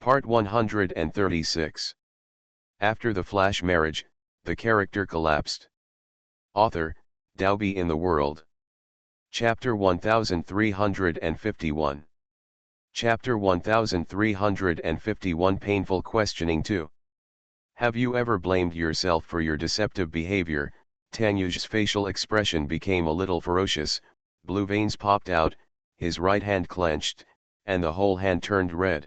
Part 136. After the flash marriage, the character collapsed. Author, Dalby in the World. Chapter 1351. Chapter 1351 Painful Questioning 2. Have you ever blamed yourself for your deceptive behavior? Tanyuj's facial expression became a little ferocious, blue veins popped out, his right hand clenched, and the whole hand turned red.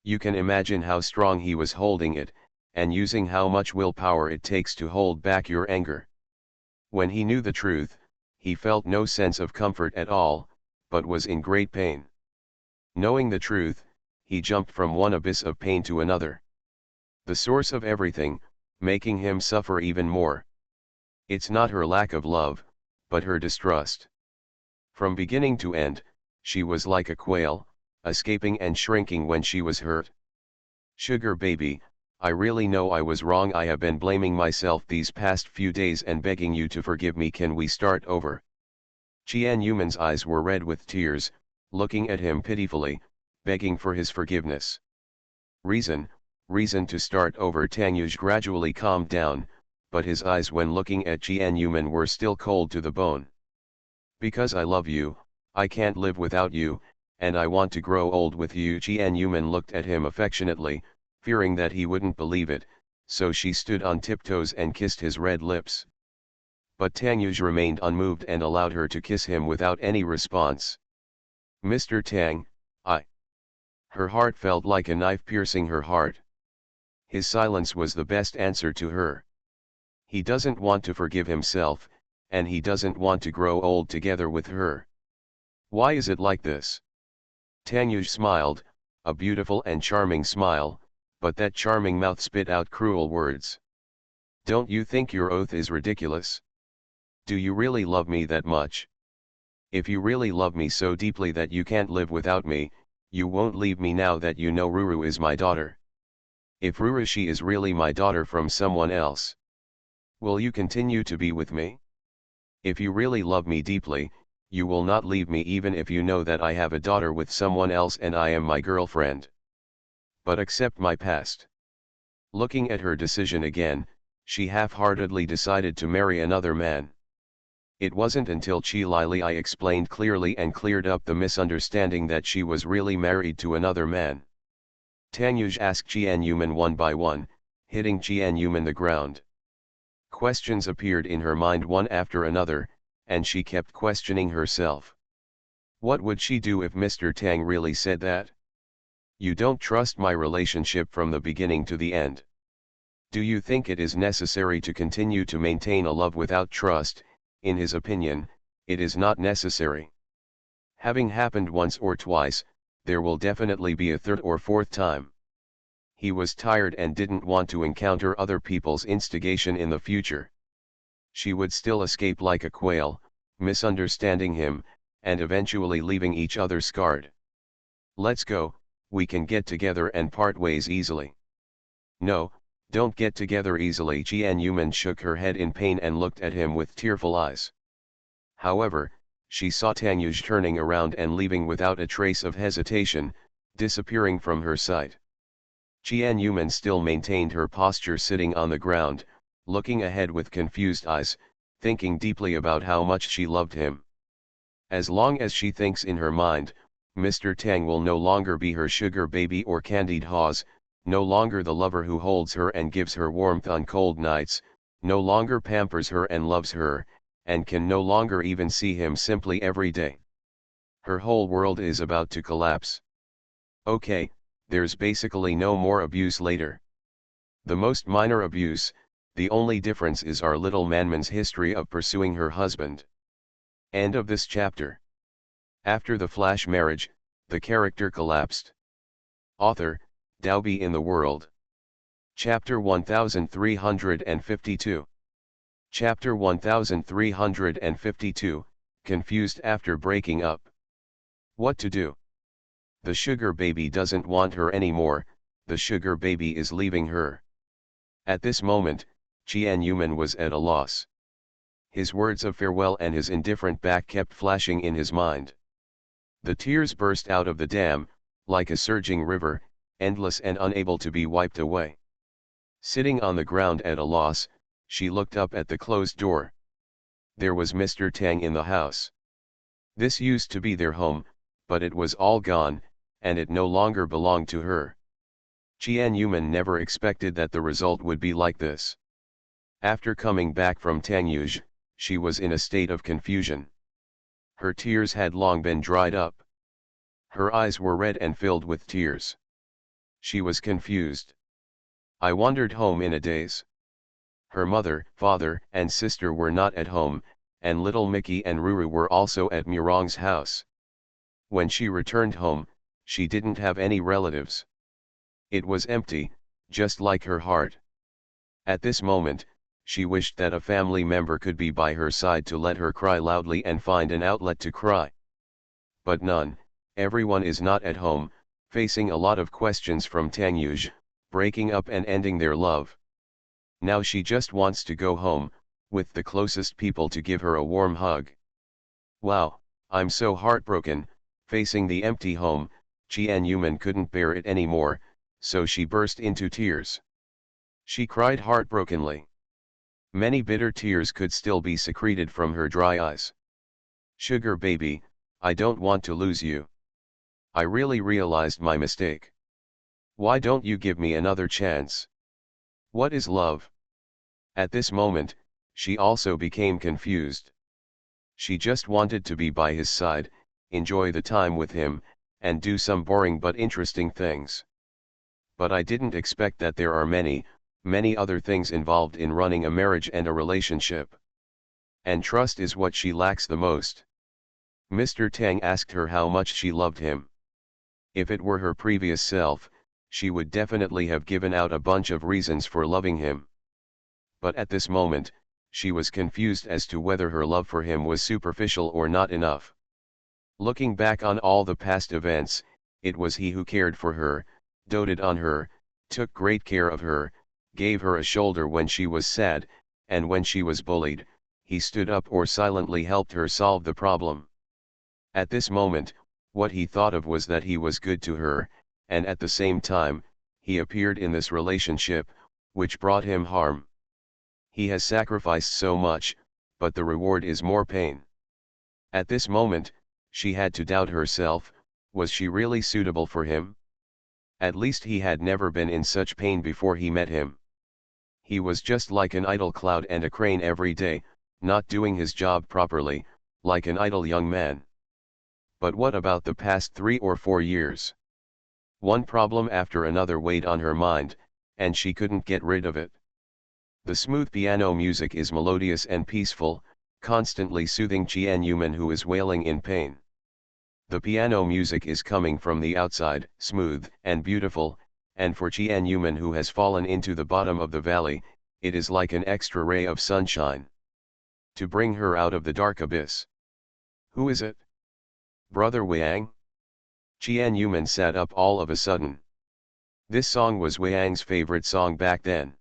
You can imagine how strong he was holding it, and using how much willpower it takes to hold back your anger. When he knew the truth, he felt no sense of comfort at all, but was in great pain. Knowing the truth, he jumped from one abyss of pain to another. The source of everything, making him suffer even more. It's not her lack of love, but her distrust. From beginning to end, she was like a quail, escaping and shrinking when she was hurt. Sugar baby, I really know I was wrong. I have been blaming myself these past few days and begging you to forgive me. Can we start over? Qian Yuman's eyes were red with tears, looking at him pitifully, begging for his forgiveness. Reason to start over. Tanyuj gradually calmed down, but his eyes when looking at Qian Yuman were still cold to the bone. Because I love you, I can't live without you, and I want to grow old with you. Qian Yuman looked at him affectionately, fearing that he wouldn't believe it, so she stood on tiptoes and kissed his red lips. But Tanyuj remained unmoved and allowed her to kiss him without any response. Mr. Tang, Her heart felt like a knife piercing her heart. His silence was the best answer to her. He doesn't want to forgive himself, and he doesn't want to grow old together with her. Why is it like this? Tanyuj smiled, a beautiful and charming smile, but that charming mouth spit out cruel words. Don't you think your oath is ridiculous? Do you really love me that much? If you really love me so deeply that you can't live without me, you won't leave me now that you know Ruru is my daughter. If Rurushi is really my daughter from someone else, will you continue to be with me? If you really love me deeply, you will not leave me even if you know that I have a daughter with someone else and I am my girlfriend. But accept my past. Looking at her decision again, she half-heartedly decided to marry another man. It wasn't until Qi Lili explained clearly and cleared up the misunderstanding that she was really married to another man. Tanyuj asked Qian Yuman one by one, hitting Qian Yuman the ground. Questions appeared in her mind one after another, and she kept questioning herself. What would she do if Mr. Tang really said that? You don't trust my relationship from the beginning to the end. Do you think it is necessary to continue to maintain a love without trust? In his opinion, it is not necessary. Having happened once or twice, there will definitely be a third or fourth time. He was tired and didn't want to encounter other people's instigation in the future. She would still escape like a quail, misunderstanding him, and eventually leaving each other scarred. Let's go, we can get together and part ways easily. No, don't get together easily. Qian Yuman shook her head in pain and looked at him with tearful eyes. However, she saw Tanyuj turning around and leaving without a trace of hesitation, disappearing from her sight. Qian Yuman still maintained her posture sitting on the ground, looking ahead with confused eyes, thinking deeply about how much she loved him. As long as she thinks in her mind, Mr. Tang will no longer be her sugar baby or candied Haws, no longer the lover who holds her and gives her warmth on cold nights, no longer pampers her and loves her, and can no longer even see him simply every day. Her whole world is about to collapse. Okay, there's basically no more abuse later. The most minor abuse, the only difference is our little Manman's history of pursuing her husband. End of this chapter. After the flash marriage, the character collapsed. Author, Dalby in the World. Chapter 1352. Chapter 1352, Confused after breaking up. What to do? The sugar baby doesn't want her anymore, the sugar baby is leaving her. At this moment, Qian Yuman was at a loss. His words of farewell and his indifferent back kept flashing in his mind. The tears burst out of the dam, like a surging river, endless and unable to be wiped away. Sitting on the ground at a loss, she looked up at the closed door. There was Mr. Tang in the house. This used to be their home, but it was all gone, and it no longer belonged to her. Qian Yuman never expected that the result would be like this. After coming back from Tangyuj, she was in a state of confusion. Her tears had long been dried up. Her eyes were red and filled with tears. She was confused. I wandered home in a daze. Her mother, father, and sister were not at home, and little Mickey and Ruru were also at Murong's house. When she returned home, she didn't have any relatives. It was empty, just like her heart. At this moment, she wished that a family member could be by her side to let her cry loudly and find an outlet to cry. But none, everyone is not at home, facing a lot of questions from Tangyuj, breaking up and ending their love. Now she just wants to go home, with the closest people to give her a warm hug. Wow, I'm so heartbroken. Facing the empty home, Qian Yuman couldn't bear it anymore, so she burst into tears. She cried heartbrokenly. Many bitter tears could still be secreted from her dry eyes. Sugar baby, I don't want to lose you. I really realized my mistake. Why don't you give me another chance? What is love? At this moment, she also became confused. She just wanted to be by his side, enjoy the time with him, and do some boring but interesting things. But I didn't expect that there are many other things involved in running a marriage and a relationship. And trust is what she lacks the most. Mr. Tang asked her how much she loved him. If it were her previous self, she would definitely have given out a bunch of reasons for loving him. But at this moment, she was confused as to whether her love for him was superficial or not enough. Looking back on all the past events, it was he who cared for her, doted on her, took great care of her, gave her a shoulder when she was sad, and when she was bullied, he stood up or silently helped her solve the problem. At this moment, what he thought of was that he was good to her, and at the same time, he appeared in this relationship, which brought him harm. He has sacrificed so much, but the reward is more pain. At this moment, she had to doubt herself, was she really suitable for him? At least he had never been in such pain before he met him. He was just like an idle cloud and a crane every day, not doing his job properly, like an idle young man. But what about the past 3 or 4 years? One problem after another weighed on her mind, and she couldn't get rid of it. The smooth piano music is melodious and peaceful, constantly soothing Qian Yuman who is wailing in pain. The piano music is coming from the outside, smooth and beautiful, and for Qian Yuman who has fallen into the bottom of the valley, it is like an extra ray of sunshine. To bring her out of the dark abyss. Who is it? Brother Wang? Qian Yuman sat up all of a sudden. This song was Wang's favorite song back then.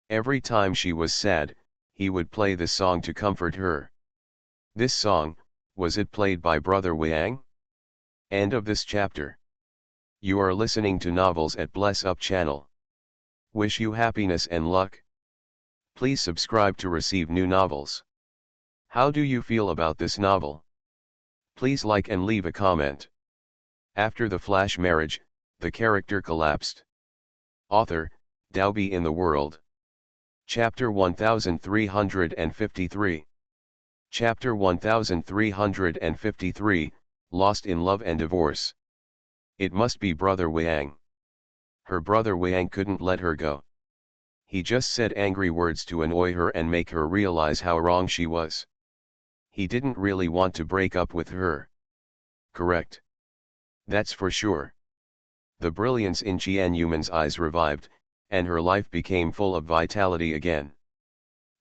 Every time she was sad, he would play this song to comfort her. This song, was it played by Brother Wang? End of this chapter. You are listening to Novels at Bless Up channel. Wish you happiness and luck. Please subscribe to receive new novels. How do you feel about this novel? Please like and leave a comment. After the flash marriage, the character collapsed. Author, Daobi in the World. Chapter 1353. Chapter 1353, Lost in Love and Divorce. It must be Brother Wang. Her brother Wang couldn't let her go. He just said angry words to annoy her and make her realize how wrong she was. He didn't really want to break up with her. Correct. That's for sure. The brilliance in Qian Yuman's eyes revived, and her life became full of vitality again.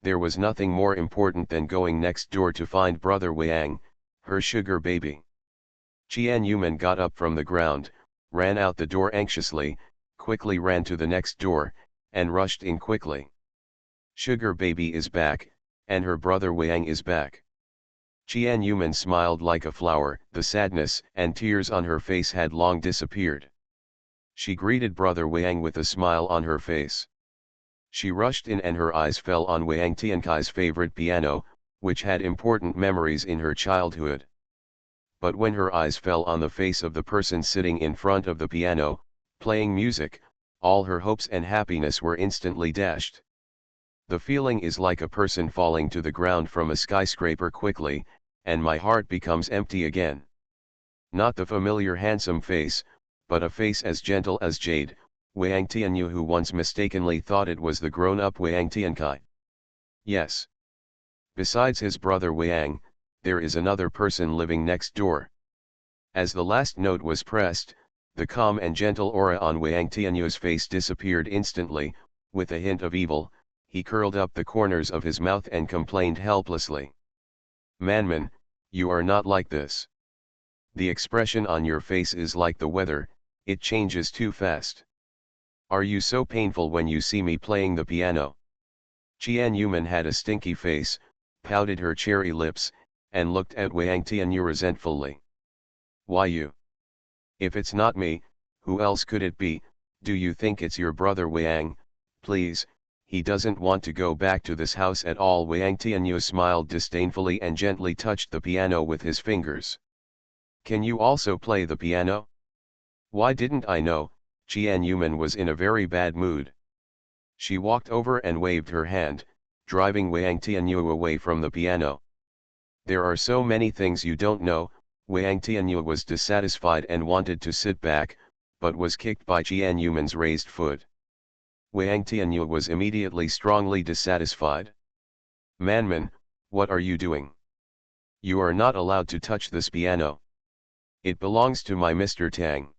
There was nothing more important than going next door to find Brother Wang, her sugar baby. Qian Yuman got up from the ground, ran out the door anxiously, quickly ran to the next door, and rushed in quickly. Sugar baby is back, and her brother Wang is back. Qian Yuman smiled like a flower, the sadness and tears on her face had long disappeared. She greeted Brother Wang with a smile on her face. She rushed in and her eyes fell on Wang Tiankai's favorite piano, which had important memories in her childhood. But when her eyes fell on the face of the person sitting in front of the piano, playing music, all her hopes and happiness were instantly dashed. The feeling is like a person falling to the ground from a skyscraper quickly, and my heart becomes empty again. Not the familiar handsome face, but a face as gentle as jade, Wang Tianyu, who once mistakenly thought it was the grown-up Wang Tiankai. Yes. Besides his brother Wang, there is another person living next door. As the last note was pressed, the calm and gentle aura on Wang Tianyu's face disappeared instantly. With a hint of evil, he curled up the corners of his mouth and complained helplessly. "Manman, you are not like this. The expression on your face is like the weather, it changes too fast. Are you so painful when you see me playing the piano?" Qian Yuman had a stinky face, pouted her cherry lips, and looked at Wang Tianyu resentfully. "Why you? If it's not me, who else could it be? Do you think it's your brother Wang? Please, he doesn't want to go back to this house at all." Wang Tianyu smiled disdainfully and gently touched the piano with his fingers. "Can you also play the piano?" "Why didn't I know?" Qian Yuman was in a very bad mood. She walked over and waved her hand, driving Wang Tianyu away from the piano. "There are so many things you don't know." Wang Tianyu was dissatisfied and wanted to sit back, but was kicked by Qian Yuman's raised foot. Wang Tianyu was immediately strongly dissatisfied. "Manman, what are you doing? You are not allowed to touch this piano. It belongs to my Mr. Tang.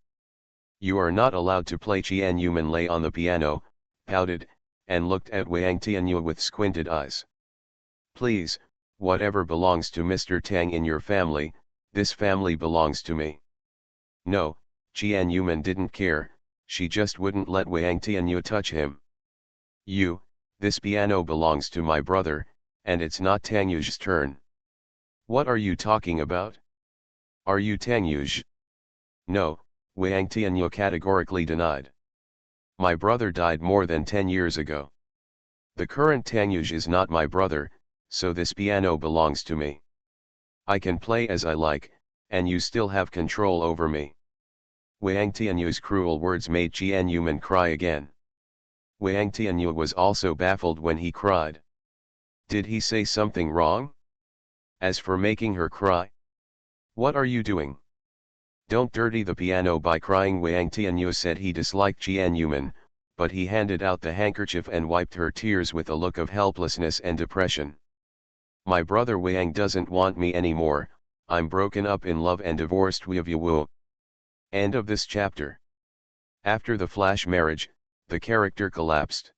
You are not allowed to play." Qian Yuman lay on the piano, pouted, and looked at Wang Tianyu with squinted eyes. "Please, whatever belongs to Mr. Tang in your family, this family belongs to me." No, Qian Yuman didn't care, she just wouldn't let Wang Tianyu touch him. This piano belongs to my brother, and it's not Tangyu's turn." "What are you talking about? Are you Tangyu's?" "No," Wang Tianyu categorically denied. "My brother died more than 10 years ago. The current Tangyuj is not my brother, so this piano belongs to me. I can play as I like, and you still have control over me." Wang Tianyu's cruel words made Qian Yuman cry again. Wang Tianyu was also baffled when he cried. Did he say something wrong? As for making her cry, what are you doing? "Don't dirty the piano by crying." Wang Tianyu said he disliked Qian Yuman, but he handed out the handkerchief and wiped her tears with a look of helplessness and depression. "My brother Wang doesn't want me anymore, I'm broken up in love and divorced with you." End of this chapter. After the flash marriage, the character collapsed.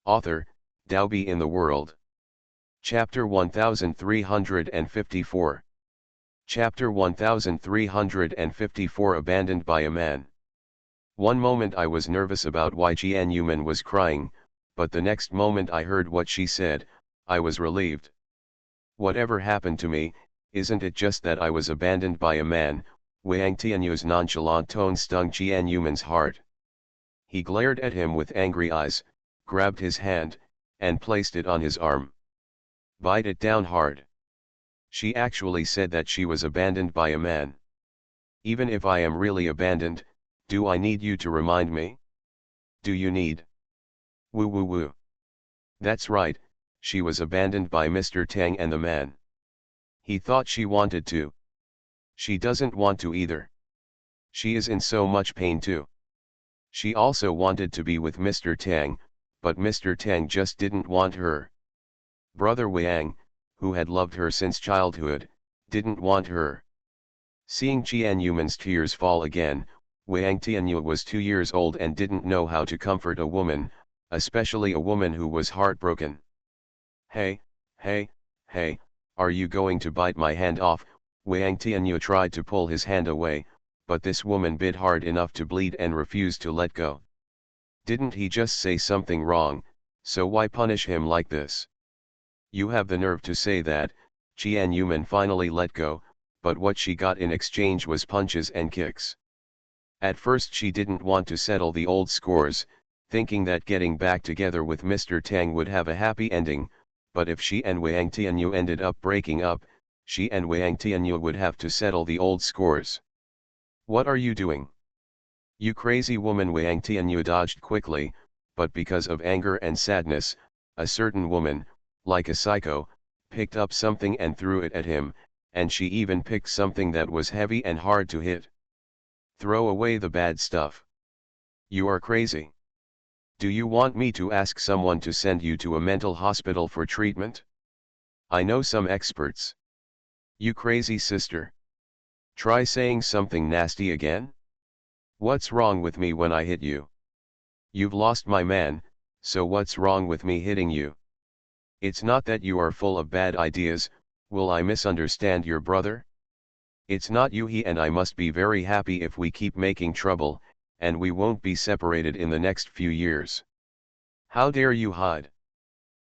Author, Daobi in the World. Chapter 1354. Chapter 1354 Abandoned by a Man. One moment I was nervous about why Qian Yuman was crying, but the next moment I heard what she said, I was relieved. "Whatever happened to me, isn't it just that I was abandoned by a man?" Wang Tianyu's nonchalant tone stung Qian Yuman's heart. He glared at him with angry eyes, grabbed his hand, and placed it on his arm. "Bite it down hard. She actually said that she was abandoned by a man. Even if I am really abandoned, do I need you to remind me? Do you need? Woo woo woo. That's right, she was abandoned by Mr. Tang and the man. He thought she wanted to. She doesn't want to either. She is in so much pain too. She also wanted to be with Mr. Tang, but Mr. Tang just didn't want her. Brother Wang, who had loved her since childhood, didn't want her." Seeing Qian Yuman's tears fall again, Wang Tianyu was 2 years old and didn't know how to comfort a woman, especially a woman who was heartbroken. Hey, are you going to bite my hand off?" Wang Tianyu tried to pull his hand away, but this woman bit hard enough to bleed and refused to let go. "Didn't he just say something wrong, so why punish him like this?" "You have the nerve to say that." Qian Yuman finally let go, but what she got in exchange was punches and kicks. At first she didn't want to settle the old scores, thinking that getting back together with Mr. Tang would have a happy ending, but if she and Wang Tianyu ended up breaking up, she and Wang Tianyu would have to settle the old scores. What are you doing? You crazy woman! Wang Tianyu dodged quickly, but because of anger and sadness, a certain woman, like a psycho, picked up something and threw it at him, and she even picked something that was heavy and hard to hit. Throw away the bad stuff. You are crazy. Do you want me to ask someone to send you to a mental hospital for treatment? I know some experts. You crazy sister. Try saying something nasty again? What's wrong with me when I hit you? You've lost my man, so what's wrong with me hitting you? It's not that you are full of bad ideas. Will I misunderstand your brother? It's not you. He and I must be very happy if we keep making trouble, and we won't be separated in the next few years. How dare you hide?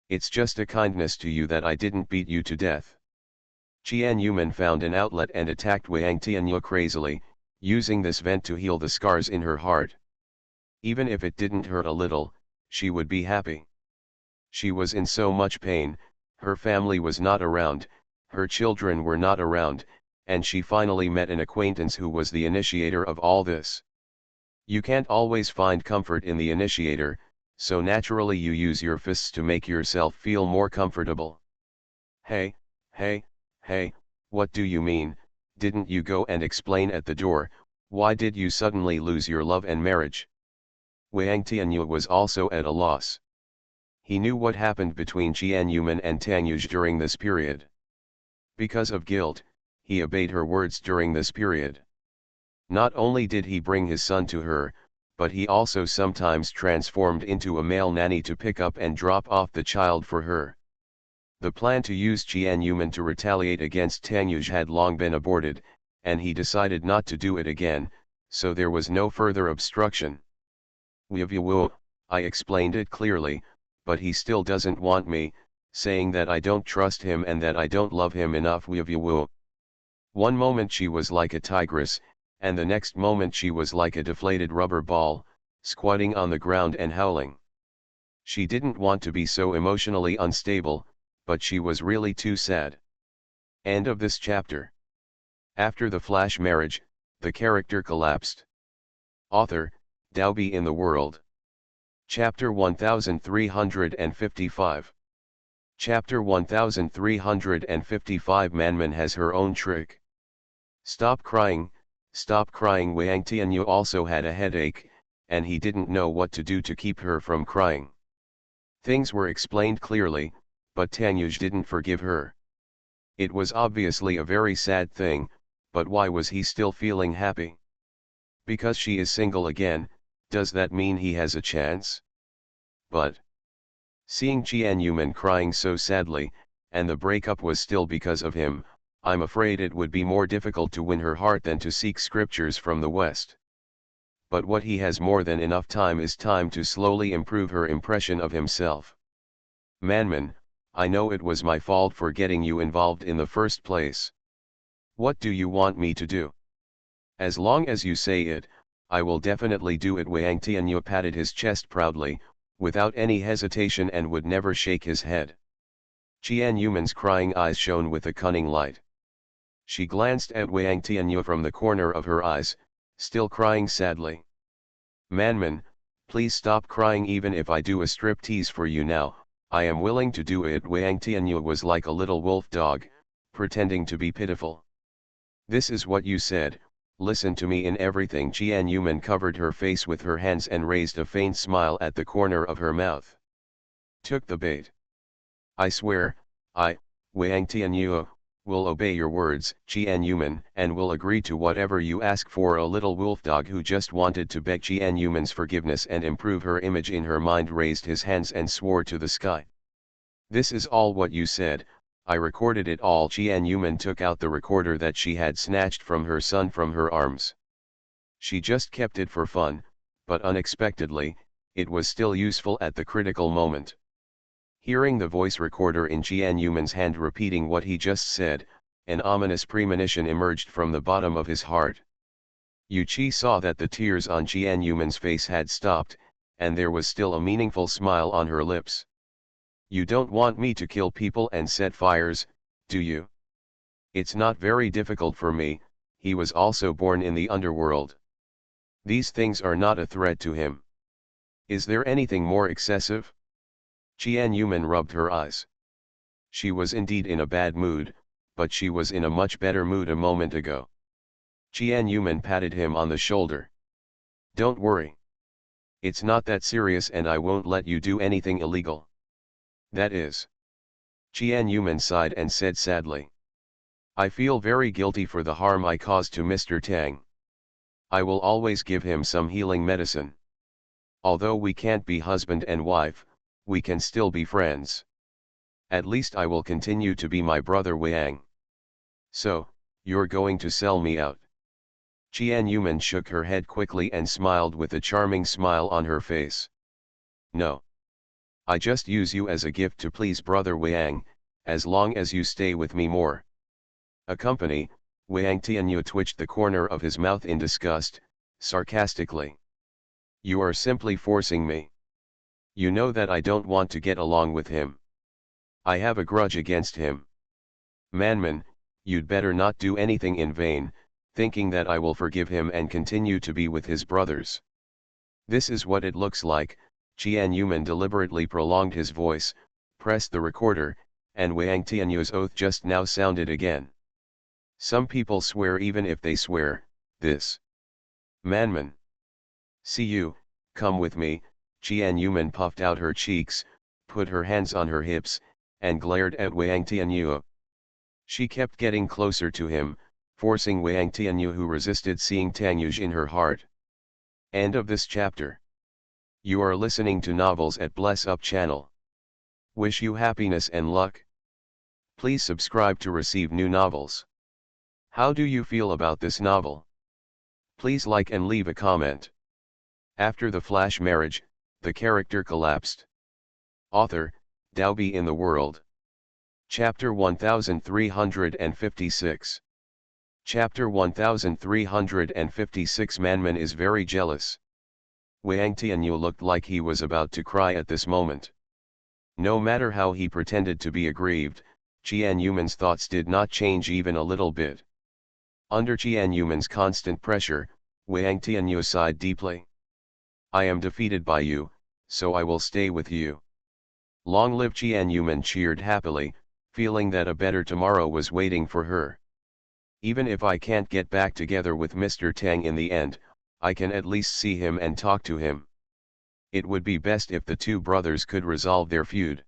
It's just a kindness to you that I didn't beat you to death. Qian Yuman found an outlet and attacked Wang Tianyu crazily, using this vent to heal the scars in her heart. Even if it didn't hurt a little, she would be happy. She was in so much pain, her family was not around, her children were not around, and she finally met an acquaintance who was the initiator of all this. You can't always find comfort in the initiator, so naturally you use your fists to make yourself feel more comfortable. Hey, what do you mean? Didn't you go and explain at the door? Why did you suddenly lose your love and marriage? Wang Tianyu was also at a loss. He knew what happened between Qian Yuman and Tang Yuj during this period. Because of guilt, he obeyed her words during this period. Not only did he bring his son to her, but he also sometimes transformed into a male nanny to pick up and drop off the child for her. The plan to use Qian Yuman to retaliate against Tang Yuj had long been aborted, and he decided not to do it again, so there was no further obstruction. I explained it clearly, but he still doesn't want me, saying that I don't trust him and that I don't love him enough. One moment she was like a tigress, and the next moment she was like a deflated rubber ball, squatting on the ground and howling. She didn't want to be so emotionally unstable, but she was really too sad. End of this chapter. After the flash marriage, the character collapsed. Author, Daobi in the World. Chapter 1355. Chapter 1355. Manman has her own trick. Stop crying, stop crying. Wang Tianyu also had a headache, and he didn't know what to do to keep her from crying. Things were explained clearly, but Tang Yuj didn't forgive her. It was obviously a very sad thing, but why was he still feeling happy? Because she is single again, does that mean he has a chance? But seeing Qian Yuman crying so sadly, and the breakup was still because of him, I'm afraid it would be more difficult to win her heart than to seek scriptures from the West. But what he has more than enough time is time to slowly improve her impression of himself. Manman, I know it was my fault for getting you involved in the first place. What do you want me to do? As long as you say it, I will definitely do it. Wang Tianyu patted his chest proudly, without any hesitation, and would never shake his head. Qian Yuman's crying eyes shone with a cunning light. She glanced at Wang Tianyu from the corner of her eyes, still crying sadly. Manman, please stop crying. Even if I do a striptease for you now, I am willing to do it. Wang Tianyu was like a little wolf dog, pretending to be pitiful. This is what you said, listen to me in everything. Qian Yuman covered her face with her hands and raised a faint smile at the corner of her mouth. Took the bait. I swear, Wang Tianyu, will obey your words, Qian Yuman, and will agree to whatever you ask for. A little wolfdog who just wanted to beg Qian Yuman's forgiveness and improve her image in her mind raised his hands and swore to the sky. This is all what you said, I recorded it all. Qian Yuman took out the recorder that she had snatched from her son from her arms. She just kept it for fun, but unexpectedly, it was still useful at the critical moment. Hearing the voice recorder in Qian Yuman's hand repeating what he just said, an ominous premonition emerged from the bottom of his heart. Yuchi saw that the tears on Qianyumen's face had stopped, and there was still a meaningful smile on her lips. You don't want me to kill people and set fires, do you? It's not very difficult for me, he was also born in the underworld. These things are not a threat to him. Is there anything more excessive? Qianyumen rubbed her eyes. She was indeed in a bad mood, but she was in a much better mood a moment ago. Qianyumen patted him on the shoulder. Don't worry. It's not that serious and I won't let you do anything illegal. That is. Qianyumen sighed and said sadly. I feel very guilty for the harm I caused to Mr. Tang. I will always give him some healing medicine. Although we can't be husband and wife, we can still be friends. At least I will continue to be my brother Wang. So, you're going to sell me out? Qianyumen shook her head quickly and smiled with a charming smile on her face. No. I just use you as a gift to please brother Wang, as long as you stay with me more. Accompany, Wang Tianyu twitched the corner of his mouth in disgust, sarcastically. You are simply forcing me. You know that I don't want to get along with him. I have a grudge against him. Manman, you'd better not do anything in vain, thinking that I will forgive him and continue to be with his brothers. This is what it looks like. Qianyumen deliberately prolonged his voice, pressed the recorder, and Wang Tianyu's oath just now sounded again. Some people swear even if they swear, this. Manman. See you, come with me. Qianyumen puffed out her cheeks, put her hands on her hips, and glared at Wang Tianyu. She kept getting closer to him, forcing Wang Tianyu, who resisted seeing Tangyuj in her heart. End of this chapter. You are listening to Novels at Bless Up channel. Wish you happiness and luck. Please subscribe to receive new novels. How do you feel about this novel? Please like and leave a comment. After the flash marriage, the character collapsed. Author, Daobi in the World. Chapter 1356. Chapter 1356. Manman is very jealous. Wang Tianyu looked like he was about to cry at this moment. No matter how he pretended to be aggrieved, Qianyumen's thoughts did not change even a little bit. Under Qianyumen's constant pressure, Wang Tianyu sighed deeply. I am defeated by you, so I will stay with you. Long live Qianyumen cheered happily, feeling that a better tomorrow was waiting for her. Even if I can't get back together with Mr. Tang in the end, I can at least see him and talk to him. It would be best if the two brothers could resolve their feud.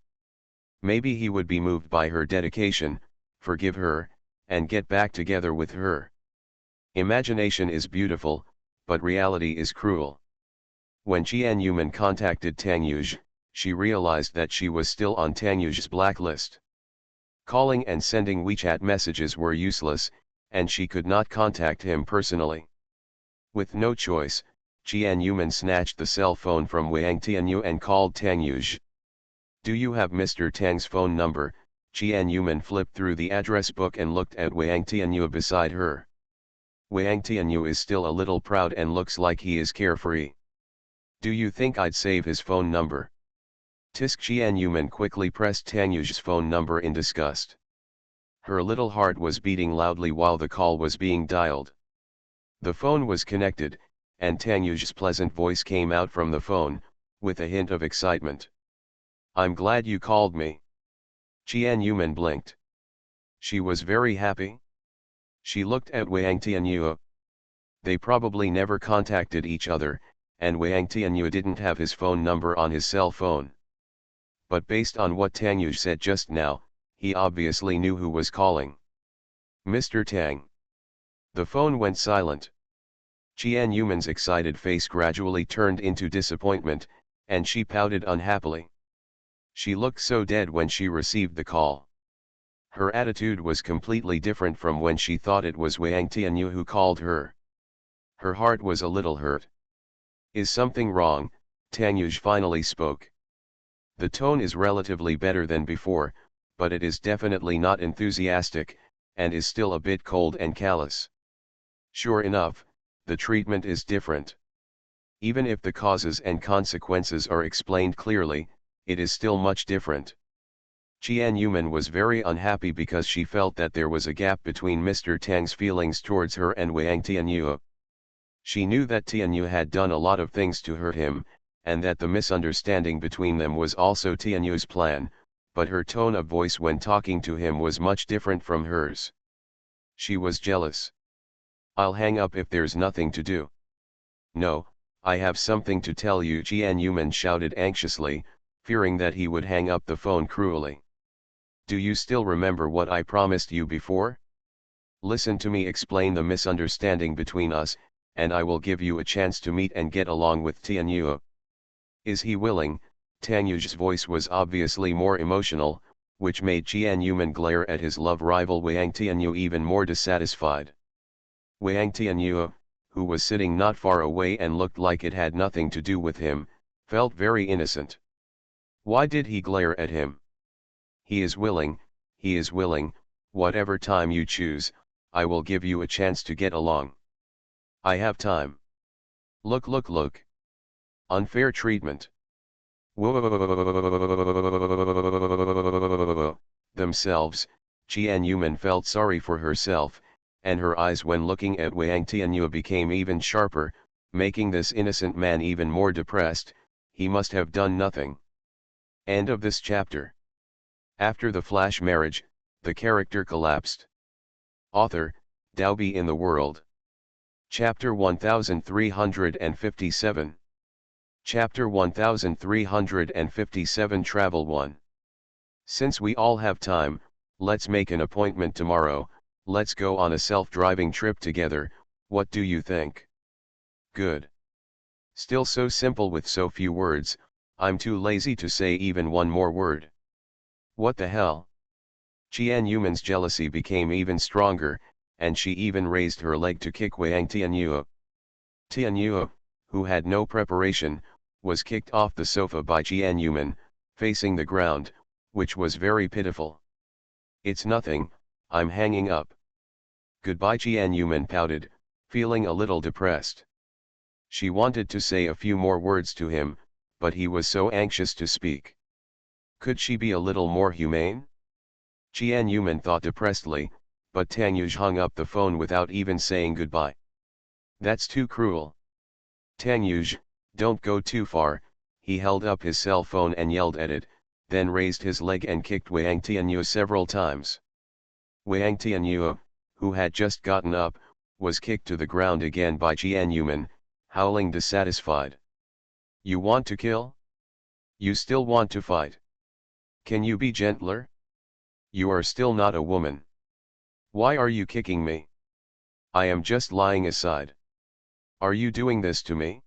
Maybe he would be moved by her dedication, forgive her, and get back together with her. Imagination is beautiful, but reality is cruel. When Qianyumen contacted Tangyuj, she realized that she was still on Tangyuj's blacklist. Calling and sending WeChat messages were useless, and she could not contact him personally. With no choice, Qianyumen snatched the cell phone from Wang Tianyu and called Tangyuj. Do you have Mr. Tang's phone number? Qianyumen flipped through the address book and looked at Wang Tianyu beside her. Wang Tianyu is still a little proud and looks like he is carefree. Do you think I'd save his phone number? Tisk. Qianyumen quickly pressed Tangyuj's phone number in disgust. Her little heart was beating loudly while the call was being dialed. The phone was connected, and Tangyuj's pleasant voice came out from the phone, with a hint of excitement. I'm glad you called me. Qianyumen blinked. She was very happy. She looked at Wang Tianyu. They probably never contacted each other, and Wang Tianyu didn't have his phone number on his cell phone. But based on what Tangyuj said just now, he obviously knew who was calling. Mr. Tang. The phone went silent. Qianyumen's excited face gradually turned into disappointment, and she pouted unhappily. She looked so dead when she received the call. Her attitude was completely different from when she thought it was Wang Tianyu who called her. Her heart was a little hurt. Is something wrong? Tangyuj finally spoke. The tone is relatively better than before, but it is definitely not enthusiastic, and is still a bit cold and callous. Sure enough, the treatment is different. Even if the causes and consequences are explained clearly, it is still much different. Qian Yuman was very unhappy because she felt that there was a gap between Mr. Tang's feelings towards her and Wang Tianyu. She knew that Tianyu had done a lot of things to hurt him, and that the misunderstanding between them was also Tianyu's plan, but her tone of voice when talking to him was much different from hers. She was jealous. "I'll hang up if there's nothing to do." "No, I have something to tell you," Qian Yuman shouted anxiously, fearing that he would hang up the phone cruelly. "Do you still remember what I promised you before? Listen to me explain the misunderstanding between us, and I will give you a chance to meet and get along with Tianyu." "Is he willing?" Tang Yu's voice was obviously more emotional, which made Qian Yuman glare at his love rival Wang Tianyu even more dissatisfied. Wang Tianyu, who was sitting not far away and looked like it had nothing to do with him, felt very innocent. Why did he glare at him? He is willing, whatever time you choose, I will give you a chance to get along. I have time. Look. Unfair treatment. Themselves, Qian Yuman felt sorry for herself, and her eyes when looking at Wang Tianyu became even sharper, making this innocent man even more depressed. He must have done nothing. End of this chapter. After the flash marriage, the character collapsed. Author, Daobi in the World. Chapter 1357. Chapter 1357 Travel 1. Since we all have time, let's make an appointment tomorrow. Let's go on a self-driving trip together. What do you think? Good. Still so simple with so few words, I'm too lazy to say even one more word. What the hell? Qian Yuman's jealousy became even stronger, and she even raised her leg to kick Wang Tianyu. Tianyu, who had no preparation, was kicked off the sofa by Qian Yuman, facing the ground, which was very pitiful. "It's nothing, I'm hanging up." "Goodbye," Qian Yuman pouted, feeling a little depressed. She wanted to say a few more words to him, but he was so anxious to speak. Could she be a little more humane? Qian Yuman thought depressedly, but Tang Yuj hung up the phone without even saying goodbye. "That's too cruel. Tang Yuj, don't go too far." He held up his cell phone and yelled at it, then raised his leg and kicked Wang Tianyu several times. Wang Tianyu, who had just gotten up, was kicked to the ground again by Qian Yuman, howling dissatisfied. "You want to kill? You still want to fight? Can you be gentler? You are still not a woman. Why are you kicking me? I am just lying aside. Are you doing this to me?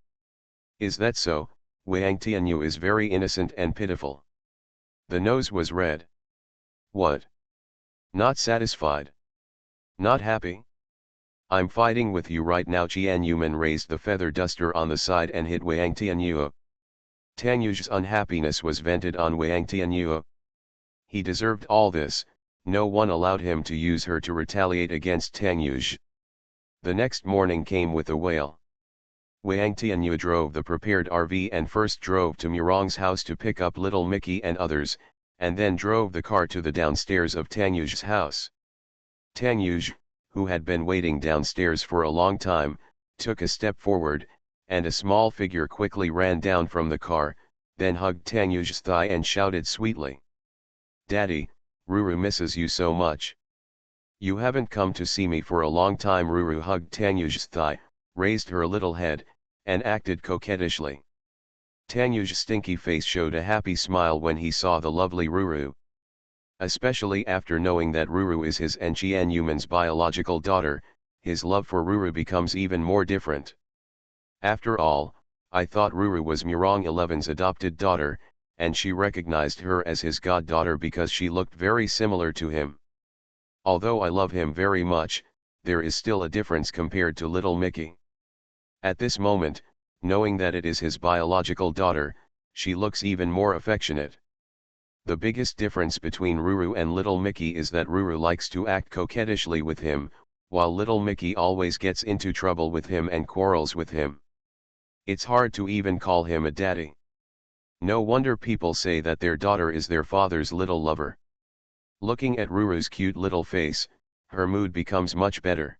Is that so?" Wang Tianyu is very innocent and pitiful. The nose was red. What? Not satisfied? Not happy? "I'm fighting with you right now." Qian Yuman raised the feather duster on the side and hit Wang Tianyu. Tang Yu's unhappiness was vented on Wang Tianyu. He deserved all this. No one allowed him to use her to retaliate against Tang Yuj. The next morning came with a wail. Wang Tianyu drove the prepared RV and first drove to Murong's house to pick up little Mickey and others, and then drove the car to the downstairs of Tang Yuj's house. Tang Yuj, who had been waiting downstairs for a long time, took a step forward, and a small figure quickly ran down from the car, then hugged Tang Yuj's thigh and shouted sweetly, "Daddy, Ruru misses you so much. You haven't come to see me for a long time." Ruru hugged Tang Yuj's thigh, raised her little head, and acted coquettishly. Tang Yuj's stinky face showed a happy smile when he saw the lovely Ruru. Especially after knowing that Ruru is his and Qian Yuman's biological daughter, his love for Ruru becomes even more different. After all, I thought Ruru was Murong 11's adopted daughter, and she recognized her as his goddaughter because she looked very similar to him. Although I love him very much, there is still a difference compared to little Mickey. At this moment, knowing that it is his biological daughter, she looks even more affectionate. The biggest difference between Ruru and little Mickey is that Ruru likes to act coquettishly with him, while little Mickey always gets into trouble with him and quarrels with him. It's hard to even call him a daddy. No wonder people say that their daughter is their father's little lover. Looking at Ruru's cute little face, her mood becomes much better.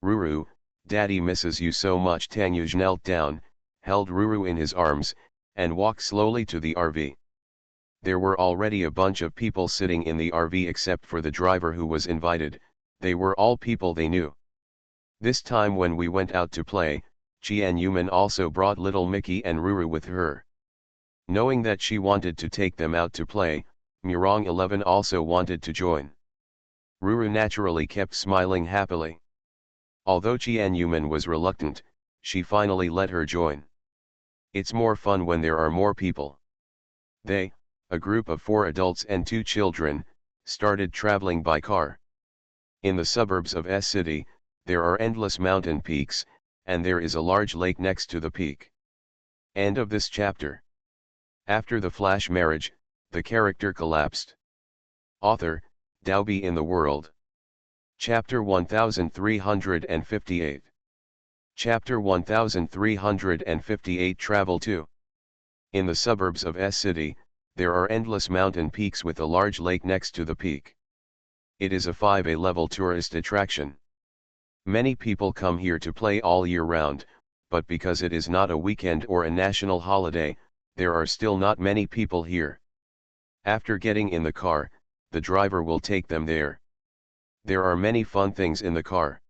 Ruru, Daddy misses you so much. Tanyuj knelt down, held Ruru in his arms, and walked slowly to the RV. There were already a bunch of people sitting in the RV except for the driver who was invited. They were all people they knew. This time when we went out to play, Qian Yuman also brought little Mickey and Ruru with her. Knowing that she wanted to take them out to play, Murong 11 also wanted to join. Ruru naturally kept smiling happily. Although Qian Yuman was reluctant, she finally let her join. It's more fun when there are more people. They, a group of 4 adults and 2 children, started traveling by car. In the suburbs of S City, there are endless mountain peaks, and there is a large lake next to the peak. End of this chapter. After the flash marriage, the character collapsed. Author, Daobi in the World. Chapter 1358. Chapter 1358 Travel to. In the suburbs of S City, there are endless mountain peaks with a large lake next to the peak. It is a 5A level tourist attraction. Many people come here to play all year round, but because it is not a weekend or a national holiday, there are still not many people here. After getting in the car, the driver will take them there. There are many fun things in the car.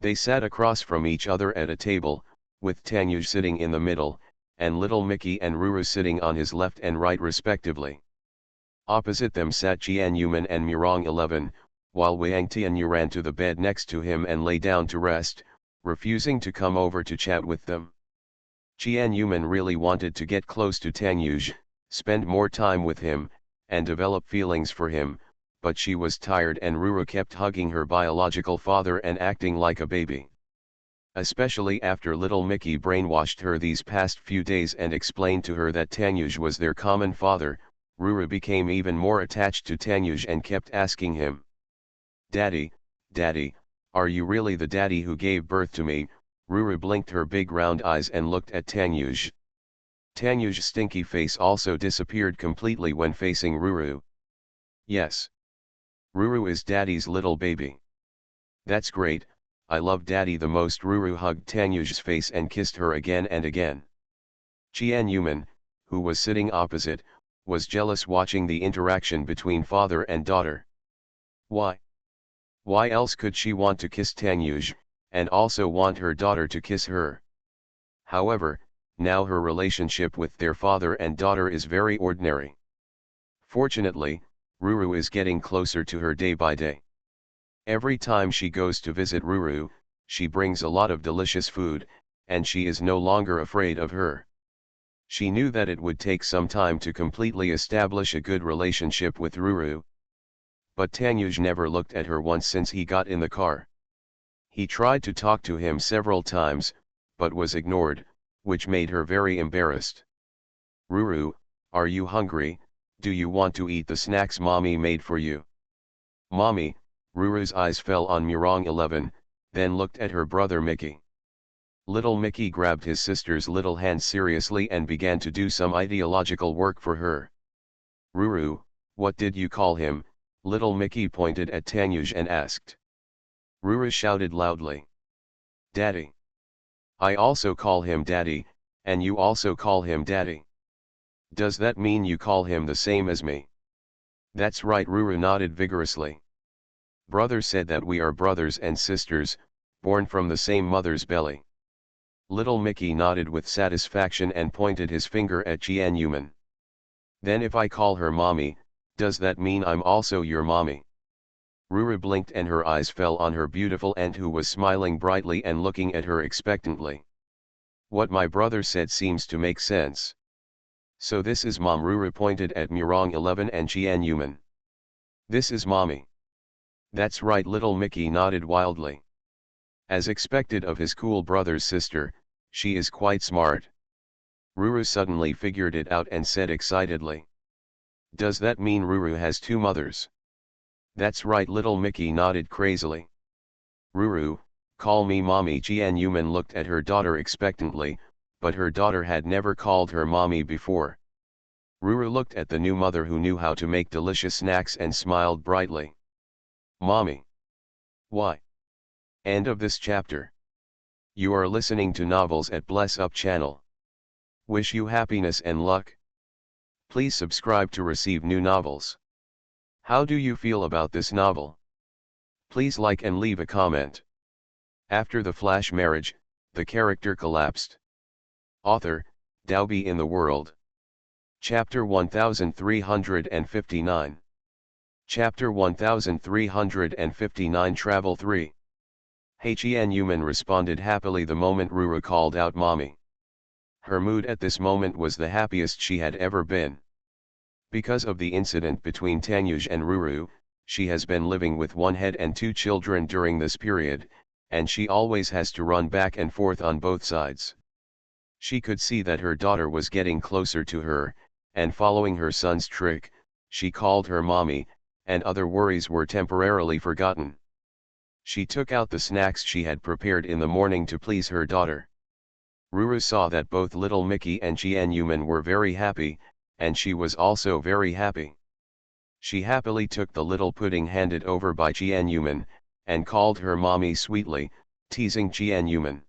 They sat across from each other at a table, with Tanyuj sitting in the middle, and little Mickey and Ruru sitting on his left and right respectively. Opposite them sat Qian Yuman and Murong 11, while Wang Tianyu ran to the bed next to him and lay down to rest, refusing to come over to chat with them. Qian Yuman really wanted to get close to Tanyuj, spend more time with him, and develop feelings for him, but she was tired and Ruru kept hugging her biological father and acting like a baby. Especially after little Mickey brainwashed her these past few days and explained to her that Tanyuj was their common father, Ruru became even more attached to Tanyuj and kept asking him, "Daddy, Daddy, are you really the daddy who gave birth to me?" Ruru blinked her big round eyes and looked at Tanyuj. Tanyuj's stinky face also disappeared completely when facing Ruru. "Yes. Ruru is Daddy's little baby." "That's great, I love Daddy the most." Ruru hugged Tanyuj's face and kissed her again and again. Qian Yuman, who was sitting opposite, was jealous watching the interaction between father and daughter. Why? Why else could she want to kiss Tanyuj, and also want her daughter to kiss her? However, now her relationship with their father and daughter is very ordinary. Fortunately, Ruru is getting closer to her day by day. Every time she goes to visit Ruru, she brings a lot of delicious food, and she is no longer afraid of her. She knew that it would take some time to completely establish a good relationship with Ruru. But Tanyuj never looked at her once since he got in the car. He tried to talk to him several times, but was ignored, which made her very embarrassed. "Ruru, are you hungry? Do you want to eat the snacks Mommy made for you?" "Mommy." Ruru's eyes fell on Murong 11, then looked at her brother Mickey. Little Mickey grabbed his sister's little hand seriously and began to do some ideological work for her. "Ruru, what did you call him?" Little Mickey pointed at Tanyuj and asked. Ruru shouted loudly, "Daddy. I also call him Daddy, and you also call him Daddy. Does that mean you call him the same as me?" "That's right." Ruru nodded vigorously. "Brother said that we are brothers and sisters, born from the same mother's belly." Little Mickey nodded with satisfaction and pointed his finger at Qian Yuman. "Then if I call her Mommy, does that mean I'm also your mommy?" Ruru blinked and her eyes fell on her beautiful aunt who was smiling brightly and looking at her expectantly. "What my brother said seems to make sense. So this is Mom." Ruru pointed at Murong 11 and Qian Yuman. "This is Mommy." "That's right." Little Mickey nodded wildly. As expected of his cool brother's sister, she is quite smart. Ruru suddenly figured it out and said excitedly, "Does that mean Ruru has 2 mothers?" "That's right." Little Mickey nodded crazily. Ruru, call me mommy. Jian Yuman looked at her daughter expectantly, but her daughter had never called her mommy before. Ruru looked at the new mother who knew how to make delicious snacks and smiled brightly. Mommy. Why? End of this chapter. You are listening to Novels at Bless Up channel. Wish you happiness and luck. Please subscribe to receive new novels. How do you feel about this novel? Please like and leave a comment. After the flash marriage, the character collapsed. Author, Daobi in the World. Chapter 1359. Chapter 1359 Travel 3. Jian Yuman responded happily the moment Ruru called out mommy. Her mood at this moment was the happiest she had ever been. Because of the incident between Tanyuj and Ruru, she has been living with one head and two children during this period, and she always has to run back and forth on both sides. She could see that her daughter was getting closer to her, and following her son's trick, she called her mommy, and other worries were temporarily forgotten. She took out the snacks she had prepared in the morning to please her daughter. Ruru saw that both little Mickey and Jian Yuman were very happy, and she was also very happy. She happily took the little pudding handed over by Jian Yuman, and called her mommy sweetly, teasing Jian Yuman.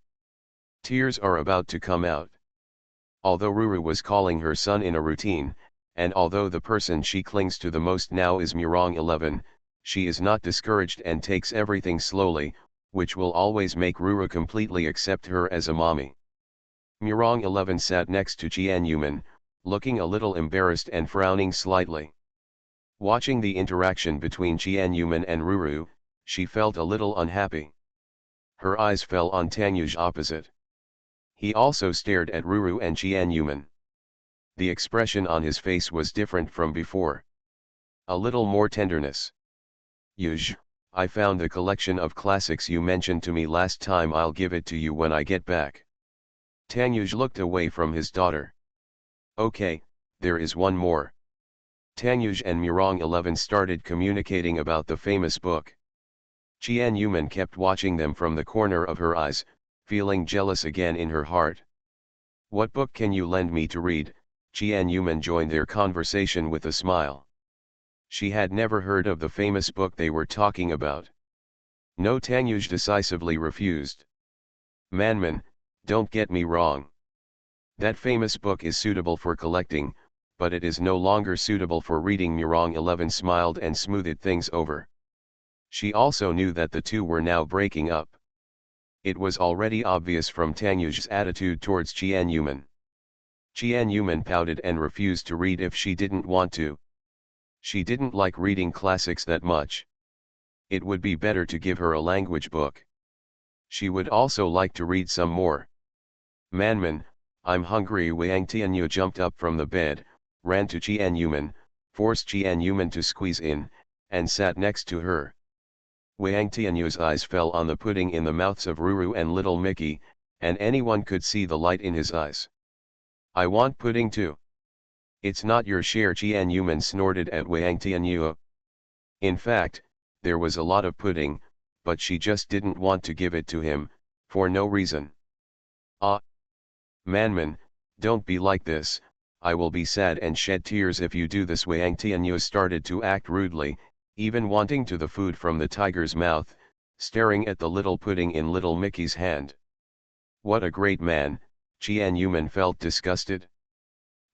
Tears are about to come out. Although Ruru was calling her son in a routine, and although the person she clings to the most now is Murong 11, she is not discouraged and takes everything slowly, which will always make Ruru completely accept her as a mommy. Murong 11 sat next to Jian Yuman, looking a little embarrassed and frowning slightly. Watching the interaction between Jian Yuman and Ruru, she felt a little unhappy. Her eyes fell on Tanyuj opposite. He also stared at Ruru and Jian Yuman. The expression on his face was different from before. A little more tenderness. Yuj, I found the collection of classics you mentioned to me last time. I'll give it to you when I get back. Tanyuj looked away from his daughter. Okay, there is one more. Tanyuj and Murong 11 started communicating about the famous book. Jian Yuman kept watching them from the corner of her eyes, feeling jealous again in her heart. What book can you lend me to read? Jian Yuman joined their conversation with a smile. She had never heard of the famous book they were talking about. No, Tanyuj decisively refused. Manman, don't get me wrong. That famous book is suitable for collecting, but it is no longer suitable for reading. Murong 11 smiled and smoothed things over. She also knew that the two were now breaking up. It was already obvious from Tanyuj's attitude towards Jian Yuman. Jian Yuman pouted and refused to read if she didn't want to. She didn't like reading classics that much. It would be better to give her a language book. She would also like to read some more. Manman, I'm hungry. Wang Tianyu jumped up from the bed, ran to Jian Yuman, forced Jian Yuman to squeeze in, and sat next to her. Wang Tianyu's eyes fell on the pudding in the mouths of Ruru and little Mickey, and anyone could see the light in his eyes. I want pudding too. It's not your share. Jian Yuman snorted at Wang Tianyu. In fact, there was a lot of pudding, but she just didn't want to give it to him, for no reason. Ah! Manman, don't be like this. I will be sad and shed tears if you do this. Wang Tianyu started to act rudely, even wanting to the food from the tiger's mouth, staring at the little pudding in little Mickey's hand. What a great man, Jian Yuman felt disgusted.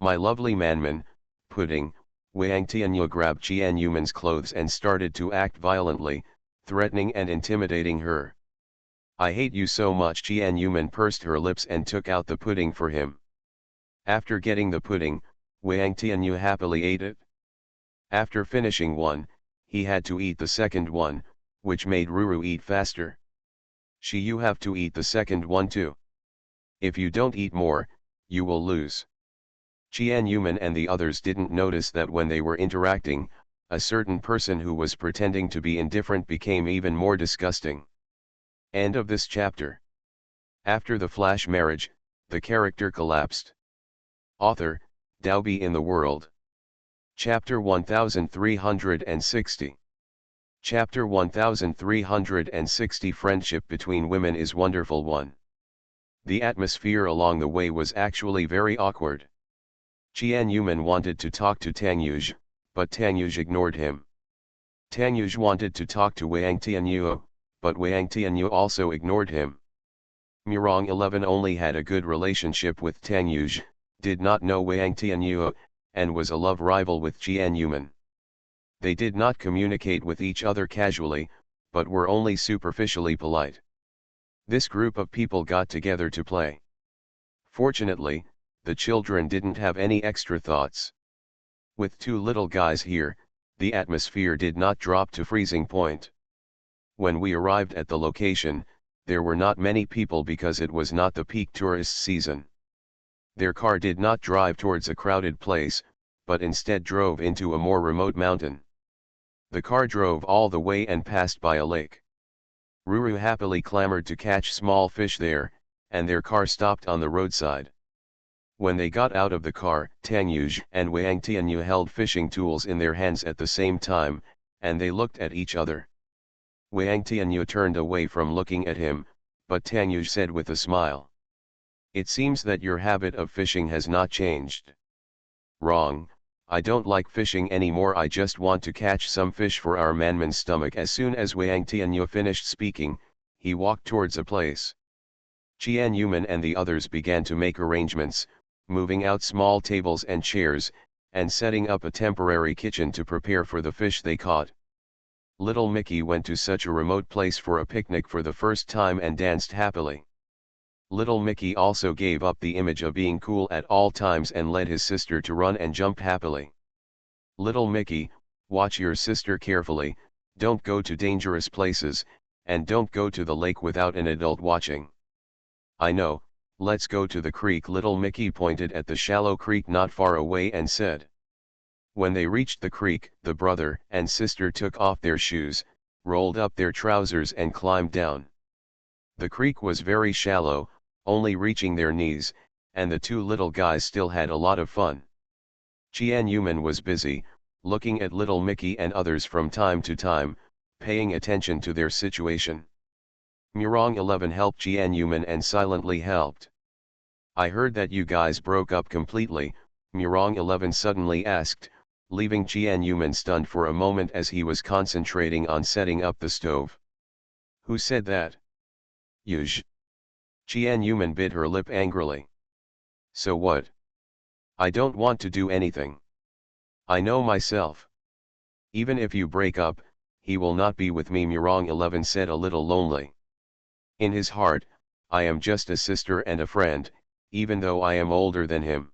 My lovely Manman, pudding. Wang Tianyu grabbed Jian Yuman's clothes and started to act violently, threatening and intimidating her. I hate you so much. Jian Yuman pursed her lips and took out the pudding for him. After getting the pudding, Wang Tianyu happily ate it. After finishing one, he had to eat the second one, which made Ruru eat faster. You have to eat the second one too. If you don't eat more, you will lose. Jian Yuman and the others didn't notice that when they were interacting, a certain person who was pretending to be indifferent became even more disgusting. End of this chapter. After the flash marriage, the character collapsed. Author, Daobi in the World. Chapter 1360. Chapter 1360 Friendship between women is wonderful one. The atmosphere along the way was actually very awkward. Qian Yuman wanted to talk to Tangyuj, but Tangyuj ignored him. Tangyuj wanted to talk to Wang Tianyu, but Wang Tianyu also ignored him. Murong 11 only had a good relationship with Tangyuj, did not know Wang Tianyu, and was a love rival with Qian Yuman. They did not communicate with each other casually, but were only superficially polite. This group of people got together to play. Fortunately, the children didn't have any extra thoughts. With two little guys here, the atmosphere did not drop to freezing point. When we arrived at the location, there were not many people because it was not the peak tourist season. Their car did not drive towards a crowded place, but instead drove into a more remote mountain. The car drove all the way and passed by a lake. Ruru happily clamored to catch small fish there, and their car stopped on the roadside. When they got out of the car, Tangyuj and Wang Tianyu held fishing tools in their hands at the same time, and they looked at each other. Wang Tianyu turned away from looking at him, but Tangyuj said with a smile, "It seems that your habit of fishing has not changed." "Wrong, I don't like fishing anymore, I just want to catch some fish for our manman's stomach." As soon as Wang Tianyu finished speaking, he walked towards a place. Qian Yuman and the others began to make arrangements, moving out small tables and chairs, and setting up a temporary kitchen to prepare for the fish they caught. Little Mickey went to such a remote place for a picnic for the first time and danced happily. Little Mickey also gave up the image of being cool at all times and led his sister to run and jump happily. "Little Mickey, watch your sister carefully, don't go to dangerous places, and don't go to the lake without an adult watching." "I know, let's go to the creek." Little Mickey pointed at the shallow creek not far away and said. When they reached the creek, the brother and sister took off their shoes, rolled up their trousers and climbed down. The creek was very shallow, only reaching their knees, and the two little guys still had a lot of fun. Qian Yuman was busy, looking at Little Mickey and others from time to time, paying attention to their situation. Murong 11 helped Qian Yuman and silently helped. "I heard that you guys broke up completely," Murong 11 suddenly asked, leaving Qian Yuman stunned for a moment as he was concentrating on setting up the stove. "Who said that?" "Yuj." Qian Yuman bit her lip angrily. "So what? I don't want to do anything. I know myself. Even if you break up, he will not be with me," Murong 11 said a little lonely. In his heart, "I am just a sister and a friend, even though I am older than him."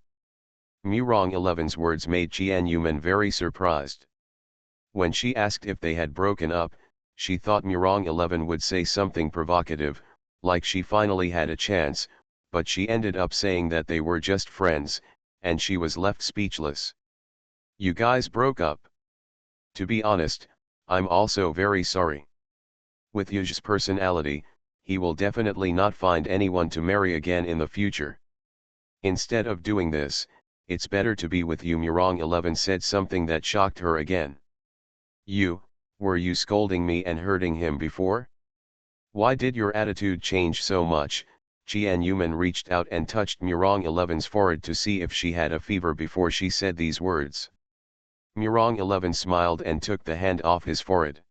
Murong 11's words made Qian Yuman very surprised. When she asked if they had broken up, she thought Murong 11 would say something provocative, like she finally had a chance, but she ended up saying that they were just friends, and she was left speechless. "You guys broke up? To be honest, I'm also very sorry. With Yuj's personality, he will definitely not find anyone to marry again in the future. Instead of doing this, it's better to be with you." Murong 11 said something that shocked her again. Were you scolding me and hurting him before? Why did your attitude change so much?" Qian Yuman reached out and touched Murong 11's forehead to see if she had a fever before she said these words. Murong 11 smiled and took the hand off his forehead.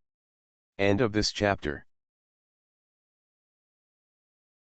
End of this chapter.